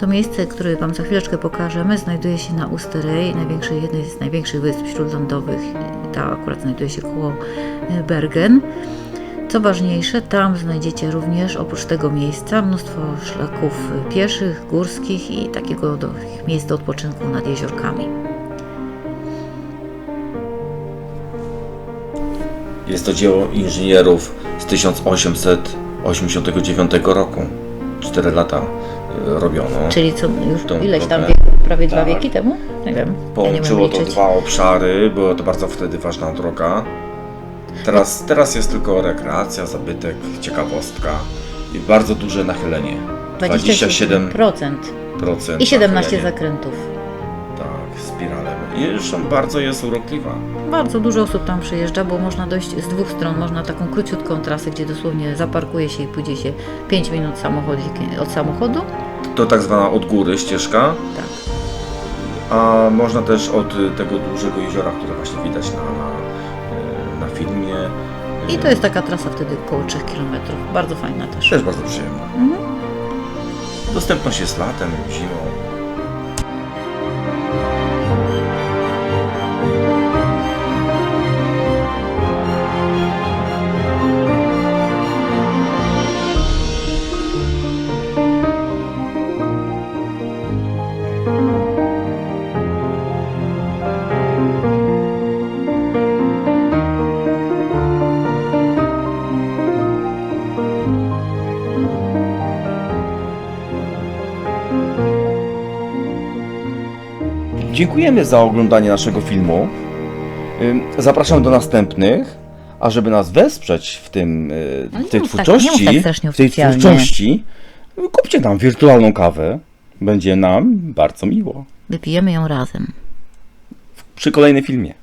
To miejsce, które Wam za chwileczkę pokażemy, znajduje się na Usterei, jednej z największych wysp śródlądowych. Ta akurat znajduje się koło Bergen. Co ważniejsze, tam znajdziecie również oprócz tego miejsca mnóstwo szlaków pieszych, górskich i takiego miejsc do odpoczynku nad jeziorkami. Jest to dzieło inżynierów z 1889 roku. 4 lata robiono. Czyli co, już tą ileś tam drogę. prawie 2 Tak. wieki temu? Nie wiem. Połączyło to liczyć. 2 obszary, była to bardzo wtedy ważna droga. Teraz jest tylko rekreacja, zabytek, ciekawostka i bardzo duże nachylenie. 27% 27% i 17 nachylenie. zakrętów. Tak, spiralem. I zresztą bardzo jest urokliwa. Bardzo dużo osób tam przyjeżdża, bo można dojść z 2 stron. Można taką króciutką trasę, gdzie dosłownie zaparkuje się i pójdzie się 5 minut od samochodu. To tak zwana od góry ścieżka, Tak. a można też od tego dużego jeziora, które właśnie widać na filmie. I to jest taka trasa wtedy około 3 km. Bardzo fajna też. Też bardzo przyjemna. Mhm. Dostępność jest latem, zimą. Dziękujemy za oglądanie naszego filmu. Zapraszam do następnych, a żeby nas wesprzeć w tym, w tej nie mów tak twórczości, strasznie w tej oficjalnie. twórczości, kupcie nam wirtualną kawę. Będzie nam bardzo miło. Wypijemy ją razem. Przy kolejnym filmie.